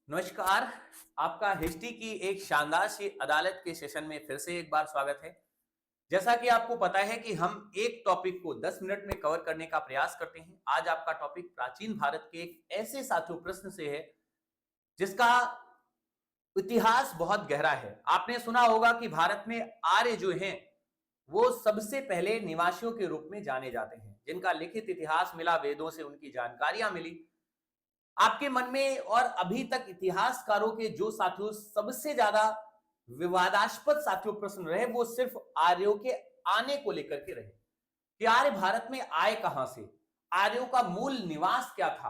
नमस्कार। आपका हिस्ट्री की एक शानदार सी अदालत के सेशन में फिर से एक बार स्वागत है। जैसा कि आपको पता है कि हम एक टॉपिक को 10 मिनट में कवर करने का प्रयास करते हैं। आज आपका टॉपिक प्राचीन भारत के एक ऐसे साथियों प्रश्न से है जिसका इतिहास बहुत गहरा है। आपने सुना होगा कि भारत में आर्य जो हैं वो सबसे पहले निवासियों के रूप में जाने जाते हैं, जिनका लिखित इतिहास मिला, वेदों से उनकी जानकारियां मिली। आपके मन में और अभी तक इतिहासकारों के जो साथियों सबसे ज्यादा विवादास्पद साथियों प्रश्न रहे वो सिर्फ आर्यों के आने को लेकर के रहे कि आर्य भारत में आए कहां से, आर्यों का मूल निवास क्या था,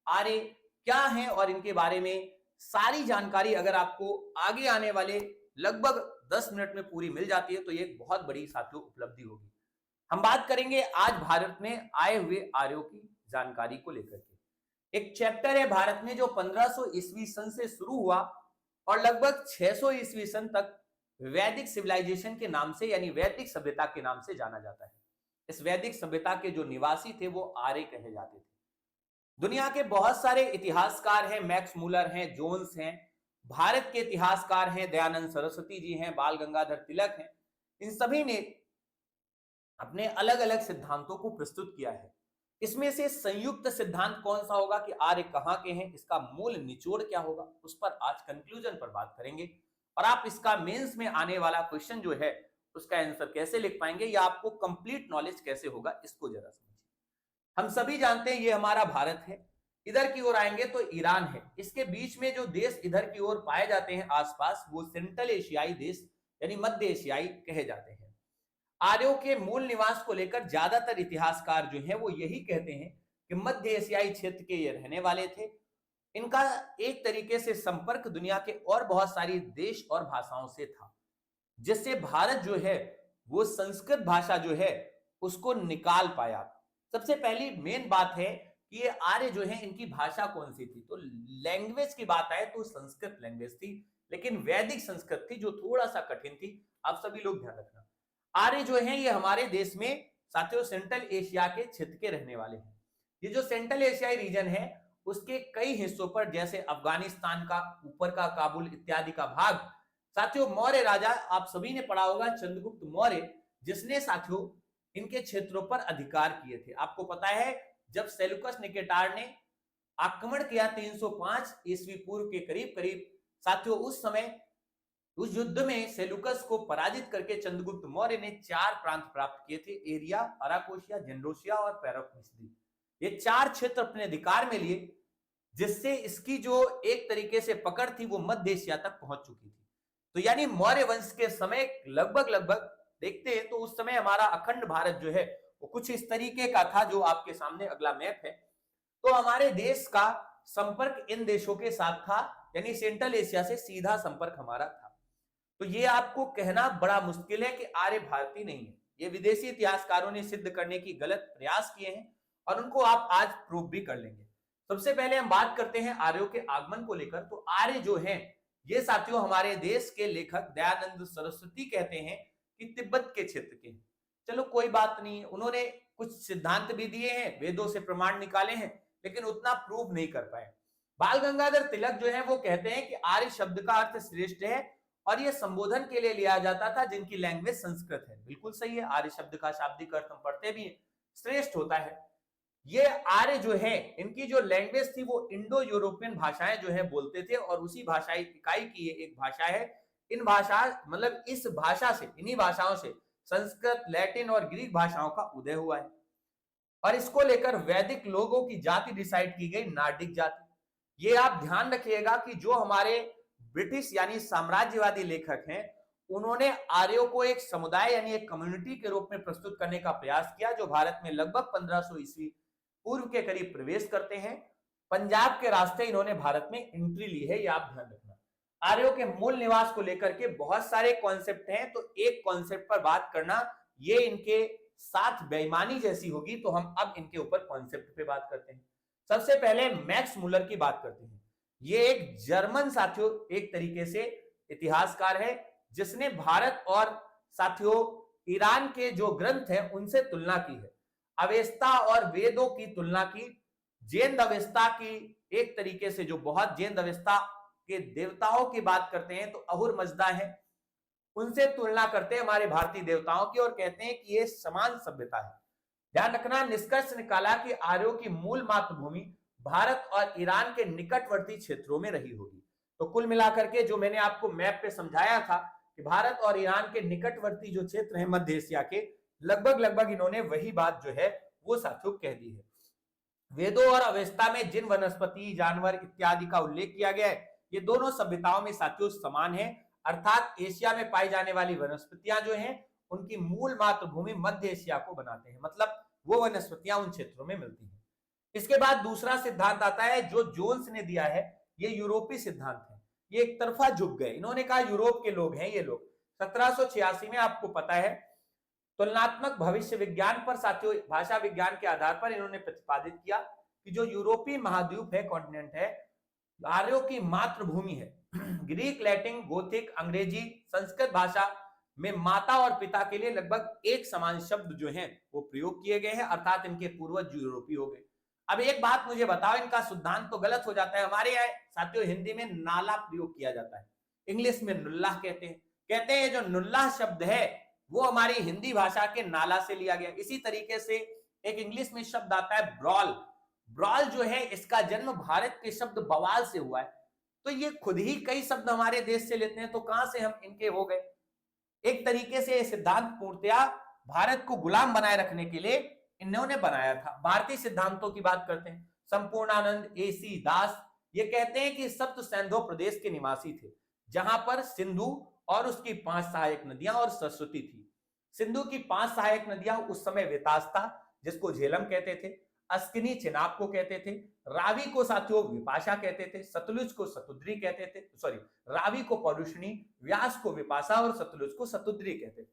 आर्य क्या हैं, और इनके बारे में सारी जानकारी अगर आपको आगे आने वाले लगभग 10 मिनट में पूरी मिल जाती है तो ये एक बहुत बड़ी साथियों उपलब्धि होगी। हम बात करेंगे आज भारत में आए हुए आर्यों की जानकारी को लेकर के। एक चैप्टर है भारत में जो 1500 ईस्वी सन से शुरू हुआ और लगभग 600 ईस्वी सन तक वैदिक सिविलाइजेशन के नाम से यानी वैदिक सभ्यता के नाम से जाना जाता है। इस वैदिक सभ्यता के जो निवासी थे वो आर्य कहे जाते थे। दुनिया के बहुत सारे इतिहासकार हैं, मैक्स मूलर हैं, जोन्स हैं, भारत के इतिहासकार हैं, दयानंद सरस्वती जी हैं, बाल गंगाधर तिलक हैं। इन सभी ने अपने अलग अलग सिद्धांतों को प्रस्तुत किया है। इसमें से संयुक्त सिद्धांत कौन सा होगा कि आर्य कहां के हैं, इसका मूल निचोड़ क्या होगा, उस पर आज कंक्लूजन पर बात करेंगे। और आप इसका मेंस में आने वाला क्वेश्चन जो है उसका आंसर कैसे लिख पाएंगे या आपको कंप्लीट नॉलेज कैसे होगा, इसको जरा समझिए। हम सभी जानते हैं ये हमारा भारत है, इधर की ओर आएंगे तो ईरान है, इसके बीच में जो देश इधर की ओर पाए जाते हैं आसपास वो सेंट्रल एशियाई देश यानी मध्य एशियाई कहे जाते हैं। आर्यों के मूल निवास को लेकर ज्यादातर इतिहासकार जो हैं वो यही कहते हैं कि मध्य एशियाई क्षेत्र के ये रहने वाले थे। इनका एक तरीके से संपर्क दुनिया के और बहुत सारी देश और भाषाओं से था, जिससे भारत जो है वो संस्कृत भाषा जो है उसको निकाल पाया। सबसे पहली मेन बात है कि ये आर्य जो है इनकी भाषा कौन सी थी, तो लैंग्वेज की बात आए तो संस्कृत लैंग्वेज थी, लेकिन वैदिक संस्कृत थी जो थोड़ा सा कठिन थी। आप सभी लोग ध्यान रखना, आर्य जो है ये हमारे देश में साथियों सेंट्रल एशिया के क्षेत्र के रहने वाले हैं। ये जो सेंट्रल एशियाई रीजन है उसके कई हिस्सों पर, जैसे अफगानिस्तान का ऊपर का काबुल इत्यादि का भाग, साथियों मौर्य राजा आप सभी ने पढ़ा होगा चंद्रगुप्त मौर्य, जिसने साथियों इनके क्षेत्रों पर अधिकार किए थे। आपको पता है जब सेल्यूकस निकेटार ने आक्रमण किया 305 ईस्वी पूर्व के करीब करीब, साथियों उस समय उस युद्ध में सेलुकस को पराजित करके चंद्रगुप्त मौर्य ने 4 प्रांत प्राप्त किए थे, एरिया, अराकोशिया, जनरोशिया और पैरोक्मिस्दी। ये 4 क्षेत्र अपने अधिकार में लिए, जिससे इसकी जो एक तरीके से पकड़ थी वो मध्य एशिया तक पहुंच चुकी थी। तो यानी मौर्य वंश के समय लगभग लगभग देखते हैं तो उस समय हमारा अखंड भारत जो है वो कुछ इस तरीके का था, जो आपके सामने अगला मैप है। तो हमारे देश का संपर्क इन देशों के साथ था, यानी सेंट्रल एशिया से सीधा संपर्क हमारा था। तो ये आपको कहना बड़ा मुश्किल है कि आर्य भारतीय नहीं है, ये विदेशी इतिहासकारों ने सिद्ध करने की गलत प्रयास किए हैं और उनको आप आज प्रूव भी कर लेंगे। सबसे पहले हम बात करते हैं आर्यों के आगमन को लेकर। तो आर्य जो हैं ये साथियों हमारे देश के लेखक दयानंद सरस्वती कहते हैं कि तिब्बत के क्षेत्र के। चलो कोई बात नहीं, उन्होंने कुछ सिद्धांत भी दिए हैं, वेदों से प्रमाण निकाले हैं, लेकिन उतना प्रूव नहीं कर पाए। बाल गंगाधर तिलक जो है वो कहते हैं कि आर्य शब्द का अर्थ श्रेष्ठ है और ये संबोधन के लिए लिया जाता था जिनकी लैंग्वेज संस्कृत है। बिल्कुल सही है, आर्य शब्द का शाब्दिक अर्थ हम पढ़ते भी हैं, श्रेष्ठ होता है। ये आर्य जो है इनकी जो लैंग्वेज थी वो इंडो यूरोपियन भाषाएं जो है बोलते थे और उसी भाषा इकाई की ये एक भाषा है। इन भाषा मतलब इस भाषा से, इन्हीं भाषाओं से संस्कृत, लैटिन और ग्रीक भाषाओं का उदय हुआ है। और इसको लेकर वैदिक लोगों की जाति डिसाइड की गई, नार्डिक जाति। ये आप ध्यान रखिएगा कि जो हमारे ब्रिटिश यानी साम्राज्यवादी लेखक हैं उन्होंने आर्यों को एक समुदाय यानी एक कम्युनिटी के रूप में प्रस्तुत करने का प्रयास किया, जो भारत में लगभग 1500 ईस्वी पूर्व के करीब प्रवेश करते हैं। पंजाब के रास्ते इन्होंने भारत में एंट्री ली है, ये आप ध्यान रखना। आर्यों के मूल निवास को लेकर के बहुत सारे कॉन्सेप्ट हैं, तो एक कॉन्सेप्ट पर बात करना ये इनके साथ बेईमानी जैसी होगी, तो हम अब इनके ऊपर कॉन्सेप्ट पे बात करते हैं। सबसे पहले मैक्स मुलर की बात करते हैं। ये एक जर्मन साथियों एक तरीके से इतिहासकार है जिसने भारत और साथियों ईरान के जो ग्रंथ हैं उनसे तुलना की है, अवेस्ता और वेदों की तुलना की, जैन अवेस्ता की एक तरीके से जो बहुत जैन अवेस्ता के देवताओं की बात करते हैं तो अहुर मजदा है, उनसे तुलना करते हैं हमारे भारतीय देवताओं की और कहते हैं कि ये समान सभ्यता है। ध्यान रखना, निष्कर्ष निकाला कि आर्यों की मूल मातृभूमि भारत और ईरान के निकटवर्ती क्षेत्रों में रही होगी। तो कुल मिलाकर के जो मैंने आपको मैप पे समझाया था कि भारत और ईरान के निकटवर्ती जो क्षेत्र हैं मध्य एशिया के, लगभग लगभग इन्होंने वही बात जो है वो साथियों कह दी है। वेदों और अवेस्ता में जिन वनस्पति, जानवर इत्यादि का उल्लेख किया गया है, ये दोनों सभ्यताओं में साथियों समान है, अर्थात एशिया में पाई जाने वाली वनस्पतियां जो हैं उनकी मूल मातृभूमि मध्य एशिया को बनाते हैं, मतलब वो वनस्पतियां उन क्षेत्रों में मिलती हैं। इसके बाद दूसरा सिद्धांत आता है जो जोन्स ने दिया है, ये यूरोपीय सिद्धांत है। ये एक तरफा झुक गए, इन्होंने कहा यूरोप के लोग हैं ये लोग। 1786 में आपको पता है तुलनात्मक भविष्य विज्ञान पर साथियों, भाषा विज्ञान के आधार पर इन्होंने प्रतिपादित किया कि जो यूरोपीय महाद्वीप है, कॉन्टिनेंट है, आर्यों की मातृभूमि है। ग्रीक, लैटिन, गोथिक, अंग्रेजी, संस्कृत भाषा में माता और पिता के लिए लगभग एक समान शब्द जो हैं वो प्रयोग किए गए हैं, अर्थात इनके पूर्वज यूरोपीय हो गए। अब एक बात मुझे बताओ, इनका सिद्धांत तो गलत हो जाता है। हमारे यहाँ साथियों हिंदी में नाला प्रयोग किया जाता है, इंग्लिश में नुल्लाह कहते हैं। कहते हैं जो नुल्लाह शब्द है वो हमारी हिंदी भाषा के नाला से लिया गया। इसी तरीके से एक इंग्लिश में शब्द आता है ब्रॉल। ब्रॉल जो है इसका जन्म भारत के शब्द बवाल से हुआ है। तो ये खुद ही कई शब्द हमारे देश से लेते हैं, तो कहां से हम इनके हो गए। एक तरीके से सिद्धांत पूर्णतया भारत को गुलाम बनाए रखने के लिए इन्होंने बनाया था। भारतीय सिद्धांतों की बात करते हैं, संपूर्णानंद एसी दास ये कहते हैं कि सप्त सैंधो प्रदेश के निवासी थे, जहां पर सिंधु और उसकी 5 सहायक नदियां और सरस्वती थी। सिंधु की 5 सहायक नदियां उस समय वेतास था, जिसको झेलम कहते थे, अस्किनी चिनाब को कहते थे, रावी को साथियों विपाशा कहते थे, सतलुज को सतुद्री कहते थे, सॉरी रावी को परुष्णी, व्यास को विपाशा और सतलुज को सतुद्री कहते थे।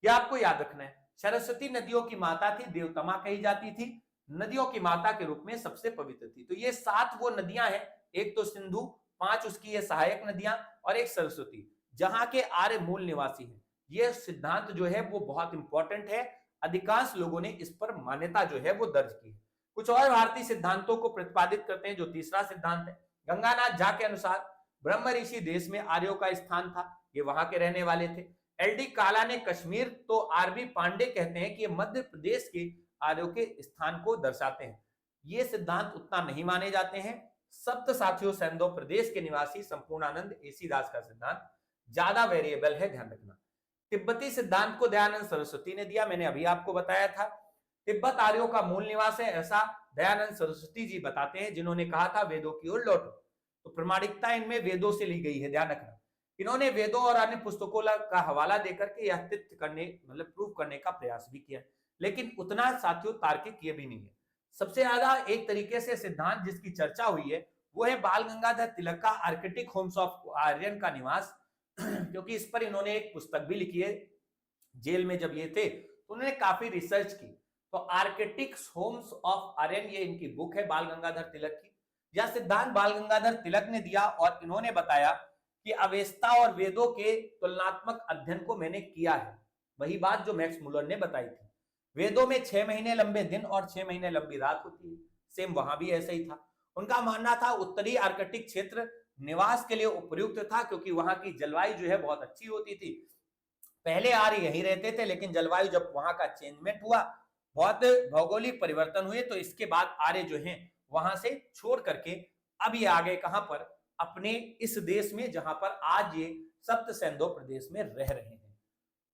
यह आपको याद रखना है। सरस्वती नदियों की माता थी, देवतमा कही जाती थी, नदियों की माता के रूप में सबसे पवित्र थी। तो ये 7 वो नदियां हैं, एक तो सिंधु, 5 उसकी ये सहायक नदियां और एक सरस्वती, जहां के आर्य मूल निवासी हैं। ये सिद्धांत जो है वो बहुत इंपॉर्टेंट है, अधिकांश लोगों ने इस पर मान्यता जो है वो दर्ज की है। कुछ और भारतीय सिद्धांतों को प्रतिपादित करते हैं। जो तीसरा सिद्धांत है, गंगानाथ झा के अनुसार ब्रह्म ऋषि देश में आर्यों का स्थान था, ये वहां के रहने वाले थे। एलडी काला ने कश्मीर, तो आरबी पांडे कहते हैं कि ये मध्य प्रदेश के आर्यों के स्थान को दर्शाते हैं। ये सिद्धांत उतना नहीं माने जाते हैं। सप्त साथियों सैंधो प्रदेश के निवासी संपूर्णानंद एसी दास का सिद्धांत ज्यादा वेरिएबल है, ध्यान रखना। तिब्बती सिद्धांत को दयानंद सरस्वती ने दिया, मैंने अभी आपको बताया था। तिब्बत आर्यों का मूल निवास है, ऐसा दयानंद सरस्वती जी बताते हैं, जिन्होंने कहा था वेदों की ओर लौटो। तो प्रामाणिकता इनमें वेदों से ली गई है, ध्यान रखना। इन्होंने वेदों और अन्य पुस्तकों का हवाला देकर के यह तथ्य करने, मतलब प्रूव करने का प्रयास भी किया, लेकिन उतना साथियों तार्किक ये भी नहीं है। सबसे ज्यादा एक तरीके से सिद्धांत जिसकी चर्चा हुई है वो है बाल गंगाधर तिलक का आर्किटिक होम्स ऑफ आर्यन का निवास, क्योंकि इस पर इन्होंने एक पुस्तक भी लिखी है। जेल में जब ये थे तो उन्होंने काफी रिसर्च की। तो आर्किटिक्स होम्स ऑफ आर्यन ये इनकी बुक है बाल गंगाधर तिलक की। यह सिद्धांत बाल गंगाधर तिलक ने दिया और इन्होंने बताया कि अवेस्ता और वेदों के तुलनात्मक अध्ययन को मैंने किया है। वही बात जो मैक्स मुलर ने बताई थी। वेदों में 6 महीने लंबे दिन और 6 महीने लंबी रात होती है, सेम वहां भी ऐसे ही था। उनका मानना था उत्तरी आर्कटिक क्षेत्र निवास के लिए उपयुक्त था, क्योंकि वहां की जलवायु जो है बहुत अच्छी होती थी। पहले आर्य यहीं रहते थे, लेकिन जलवायु जब वहां का चेंजमेंट हुआ, बहुत भौगोलिक परिवर्तन हुए, तो इसके बाद आर्य जो हैं वहां से छोड़ करके अब ये आ गए कहां पर, अपने इस देश में, जहां पर आज ये सप्त सैंधो प्रदेश में रह रहे हैं।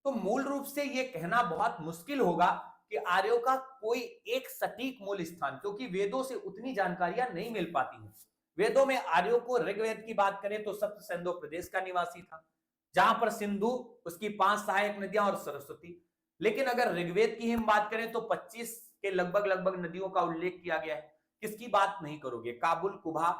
तो मूल रूप से ये कहना बहुत मुश्किल होगा कि आर्यों का कोई एक सटीक मूल स्थान, क्योंकि वेदों से उतनी जानकारियां नहीं मिल पाती हैं। वेदों में आर्यों को ऋग्वेद की बात करें तो सप्त सैंधो प्रदेश का निवासी था, जहां पर सिंधु, उसकी 5 सहायक नदियां और सरस्वती। लेकिन अगर ऋग्वेद की हम बात करें तो 25 के लगभग नदियों का उल्लेख किया गया है। किसकी बात नहीं करोगे, काबुल, कुभा,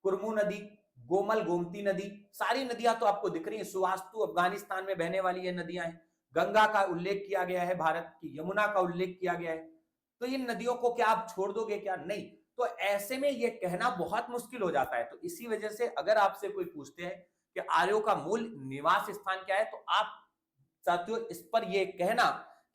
कुरमू नदी, गोमल, गोमती नदी, सारी नदियां तो आपको दिख रही है। सुवास्तु अफगानिस्तान में बहने वाली ये नदियां हैं। गंगा का उल्लेख किया गया है, भारत की यमुना का उल्लेख किया गया है। तो इन नदियों को क्या आप छोड़ दोगे, क्या नहीं। तो ऐसे में ये कहना बहुत मुश्किल हो जाता है। तो इसी वजह से अगर आपसे कोई पूछते हैं कि आर्यों का मूल निवास स्थान क्या है, तो आप साथियों इस पर यह कहना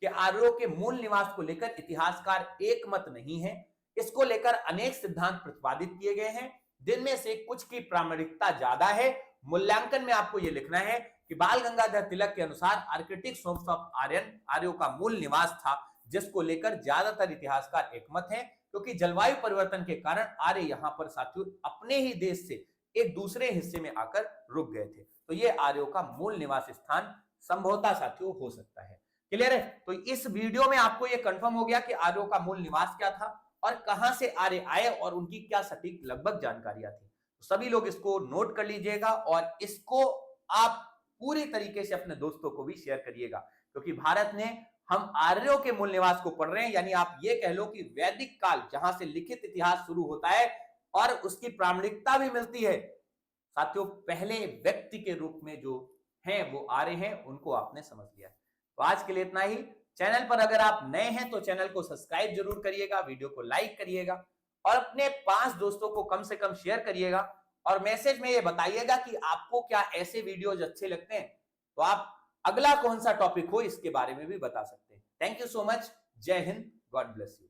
कि आर्यों के मूल निवास को लेकर इतिहासकार एक मत नहीं है। इसको लेकर अनेक सिद्धांत प्रतिपादित किए गए हैं, दिन में से कुछ की प्रामाणिकता ज्यादा है। मूल्यांकन में आपको यह लिखना है कि बाल गंगाधर तिलक के अनुसार आर्किटिक सोर्स ऑफ आर्यन आर्यों का मूल निवास था, जिसको लेकर ज्यादातर इतिहासकार एकमत हैं, क्योंकि जलवायु परिवर्तन के कारण आर्य यहां पर साथियों अपने ही देश से एक दूसरे हिस्से में आकर रुक गए थे। तो ये आर्यों का मूल निवास स्थान संभवतः साथियों हो सकता है। क्लियर है? तो इस वीडियो में आपको यह कंफर्म हो गया कि आर्यों का मूल निवास क्या था और कहां से आर्य आए और उनकी क्या सटीक लगभग जानकारियां थी। तो सभी लोग इसको नोट कर लीजिएगा और इसको आप पूरी तरीके से अपने दोस्तों को भी शेयर करिएगा, क्योंकि भारत ने हम आर्यों के मूल निवास को पढ़ रहे हैं, यानी आप ये कह लो कि वैदिक काल जहां से लिखित इतिहास शुरू होता है और उसकी प्रामाणिकता भी मिलती है साथियों, पहले व्यक्ति के रूप में जो हैं वो आर्य हैं, उनको आपने समझ लिया। तो आज के लिए इतना ही। चैनल पर अगर आप नए हैं तो चैनल को सब्सक्राइब जरूर करिएगा, वीडियो को लाइक करिएगा और अपने 5 दोस्तों को कम से कम शेयर करिएगा और मैसेज में ये बताइएगा कि आपको क्या ऐसे वीडियोज अच्छे लगते हैं, तो आप अगला कौन सा टॉपिक हो इसके बारे में भी बता सकते हैं। Thank you so much. जय हिंद। God bless you.